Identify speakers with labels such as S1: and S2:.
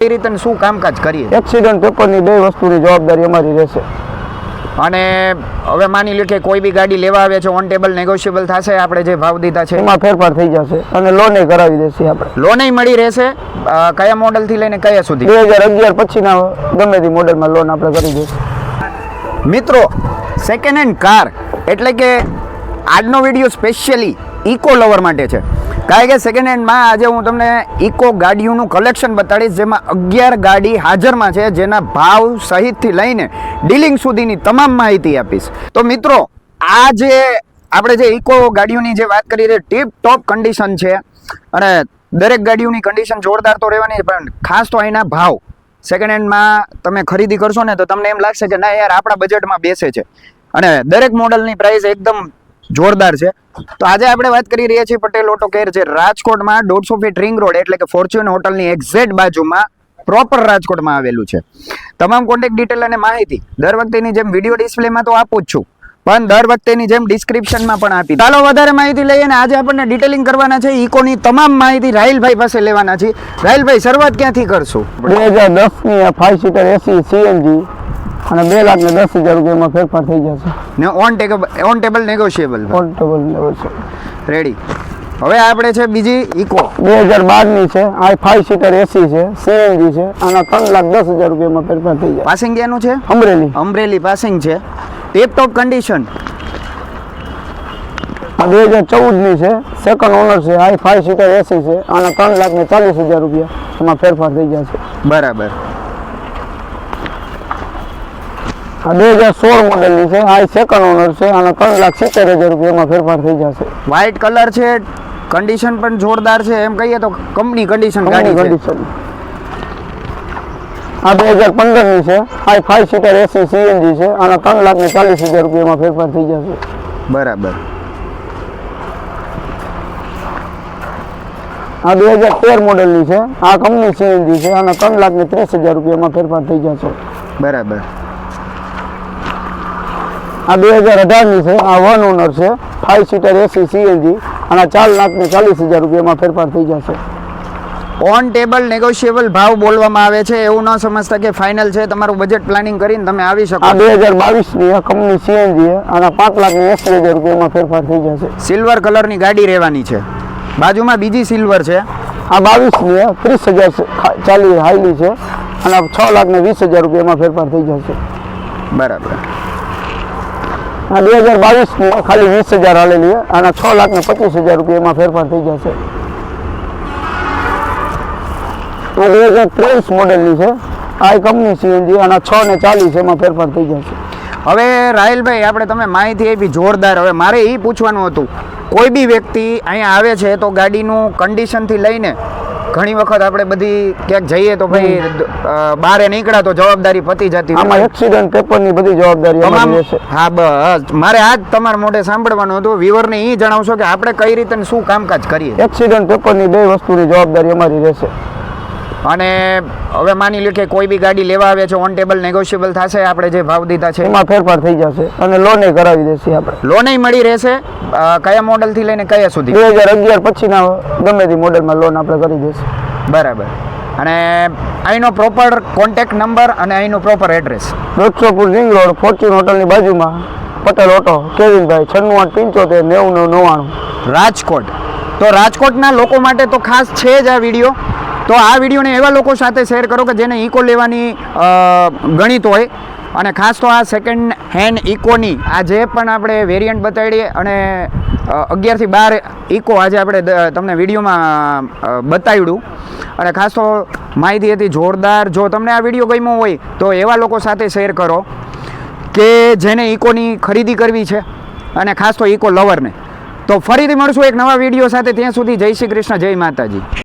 S1: કઈ રીતે શું કામકાજ કરીએ?
S2: એક્સિડન્ટ પેપરની બે વસ્તુની જવાબદારી અમારી રહેશે.
S1: અને હવે માની લો કે કોઈ બી ગાડી લેવા આવે છે, ઓન ટેબલ નેગોશિયેબલ થશે? આપણે જે ભાવ દીધા છે
S2: એમાં ફેરફાર થઈ જશે અને લોને કરાવી દેશે આપણે.
S1: લોન મળી રહેશે. કયા મોડલ થી લઈને કયા સુધી?
S2: 2011 પછીના ગમે તે મોડલમાં લોન આપણે કરી દઈશું.
S1: મિત્રો, સેકન્ડ હેન્ડ કાર એટલે કે આજનો વિડીયો સ્પેશિયલી ઇકો લવર માટે છે. કારણ કે સેકન્ડ હેન્ડમાં આજે હું તમને ઇકો ગાડીઓનું કલેક્શન બતાડીશ, જેમાં 11 ગાડી હાજરમાં છે, જેના ભાવ સહિતથી લઈને ડીલિંગ સુધીની તમામ માહિતી આપીશ. તો મિત્રો, આ જે આપણે જે ઇકો ગાડીઓની જે વાત કરી રહી, ટીપ ટોપ કન્ડિશન છે અને દરેક ગાડીઓની કન્ડિશન જોરદાર તો રહેવાની, પણ ખાસ તો એના ભાવ સેકન્ડ હેન્ડમાં તમે ખરીદી કરશો ને તો તમને એમ લાગશે કે ના યાર આપણા બજેટમાં બેસે છે, અને દરેક મોડલની પ્રાઇસ એકદમ જોરદાર છે. તો આજે આપણે વાત કરી રહ્યા છીએ પટેલ ઓટો કેર, જે રાજકોટમાં 150 ફીટ રિંગ રોડ એટલે કે ફોર્ચ્યુન હોટલની એક્ઝેક્ટ બાજુમાં પ્રોપર રાજકોટમાં આવેલું છે. તમામ કોન્ટેક્ટ ડિટેલ અને માહિતી દર વખતેની જેમ વિડીયો ડિસ્પ્લેમાં તો આપું જ છું, પણ દર વખતેની જેમ ડિસ્ક્રિપ્શનમાં પણ આપી. ચાલો વધારે માહિતી લઈએ, અને આજે આપણને ડિટેલિંગ કરવાના છે ઇકોની તમામ માહિતી રાહિલભાઈ પાસે લેવાના છે. રાહિલભાઈ, શરૂઆત ક્યાંથી કરશું?
S2: 2010ની 5 સીટર એસી સીએનજી અને 2,10,000 રૂપિયામાં ફેરફાર થઈ જશે.
S1: ને on table negotiable.
S2: On table negotiable.
S1: Ready. હવે આપણે છે બીજી ઇકો
S2: 2012ની છે. આ 5 સીટર એસી છે, સીએનજી છે, આના 3,10,000 રૂપિયામાં ફેરફાર થઈ જાય.
S1: પાસિંગ ક્યાંનું છે? અમરેલી પાસિંગ છે. Tip top condition.
S2: 2014ની છે, સેકન્ડ ઓનર છે. આ 5 સીટર એસી છે, આના 3,40,000 રૂપિયા એમાં ફેરફાર થઈ જશે.
S1: બરાબર.
S2: આ 2016 મોડલની છે. આ સેકન્ડ ઓનર છે, આના 3,70,000 રૂપિયામાં ફેરફાર થઈ જશે.
S1: વ્હાઇટ કલર છે, કન્ડિશન પણ જોરદાર છે, એમ કહીએ તો કંપની કન્ડિશન ગાડી છે.
S2: આ 2015ની છે. આ 5 સીટર એસી સીએનજી છે, આના 3,40,000 રૂપિયામાં ફેરફાર થઈ જશે.
S1: બરાબર.
S2: આ 2013 મોડલની છે. આ કંપની સીએનજી છે, આના 3,30,000 રૂપિયામાં ફેરફાર થઈ જશે.
S1: બરાબર.
S2: આ 2018ની છે. આ વન ઓનર છે. 5 સીટર એસી સીએનજી, આના 4,40,000 રૂપિયામાં ફેરફાર થઈ જશે.
S1: ઓન ટેબલ નેગોશિયેબલ ભાવ બોલવામાં આવે છે, એવું ન સમજતા કે ફાઇનલ છે. તમારું બજેટ પ્લાનિંગ કરીને તમે આવી શકો.
S2: આ 2022ની કંપની સીએનજી છે, આના 5,80,000 રૂપિયામાં ફેરફાર થઈ જશે.
S1: સિલ્વર કલરની ગાડી રહેવાની છે. બાજુમાં બીજી સિલ્વર છે.
S2: આ 22ની 30,000 ચાલી હાઈલી છે, આના 6,20,000 રૂપિયામાં ફેરફાર થઈ જશે.
S1: બરાબર.
S2: આ 2022ની ખાલી 20,000 હાલેલી છે, આના 6,25,000 રૂપિયામાં ફેરફાર થઈ જશે. આ 2023 મોડલની છે. આ કંપની સીએનજી, આના 6,40 એમાં ફેરફાર થઈ જશે.
S1: હવે રાહિલભાઈ, આપણે તમે માહિતી આપી જોરદાર. હવે મારે એ પૂછવાનું હતું, કોઈ બી વ્યક્તિ અહીંયા આવે છે તો ગાડીનું કન્ડિશનથી લઈને ઘણી વખત આપણે બધી ક્યાંક જઈએ તો ભાઈ બહાર નીકળ્યા તો જવાબદારી પતી જતી.
S2: આમાં એક્સિડન્ટ પેપરની બધી જવાબદારી અમારી રહેશે.
S1: હા, બસ મારે આ જ તમારા મોઢે સાંભળવાનું હતું. વ્યુઅરને એ જણાવશો કે આપણે કઈ રીતે શું કામકાજ કરીએ?
S2: એક્સિડન્ટ પેપરની બે વસ્તુની જવાબદારી અમારી રહેશે.
S1: અને હવે માની લો કે કોઈ બી ગાડી લેવા આવે છે, ઓન ટેબલ નેગોશિયેબલ થશે? આપણે જે ભાવ દીધા છે
S2: એમાં ફેરફાર થઈ જશે અને લોને કરાવી દેશે આપણે.
S1: લોન મળી રહેશે. કયા મોડલ થી લઈને કયા સુધી?
S2: 2011 પછીના ગમે તે મોડલમાં લોન આપણે કરી દેશે.
S1: બરાબર. અને અહીંનો પ્રોપર કોન્ટેક્ટ નંબર અને અહીંનું પ્રોપર એડ્રેસ?
S2: દોઢસોપુર રિંગ રોડ, ફોર્ચ્યુન હોટલની બાજુમાં, પટેલ ઓટો, કેવિનભાઈ, 9675 9099,
S1: રાજકોટ. તો રાજકોટના લોકો માટે તો ખાસ છે જ આ વિડીયો. તો આ વિડીયોને એવા લોકો સાથે શેર કરો કે જેને ઇકો લેવાની ગણિત હોય, અને ખાસ તો આ સેકન્ડ હેન્ડ ઇકોની આ જે પણ આપણે વેરિયન્ટ બતાડીએ, અને 11 થી 12 ઇકો આજે આપણે તમને વિડીયોમાં બતાવ્યું, અને ખાસ તો માહિતી હતી જોરદાર. જો તમને આ વિડીયો ગમ્યો હોય તો એવા લોકો સાથે શેર કરો કે જેને ઇકોની ખરીદી કરવી છે, અને ખાસ તો ઇકો લવરને. તો ફરીથી મળશું એક નવા વિડીયો સાથે. ત્યાં સુધી જય શ્રી કૃષ્ણ, જય માતાજી.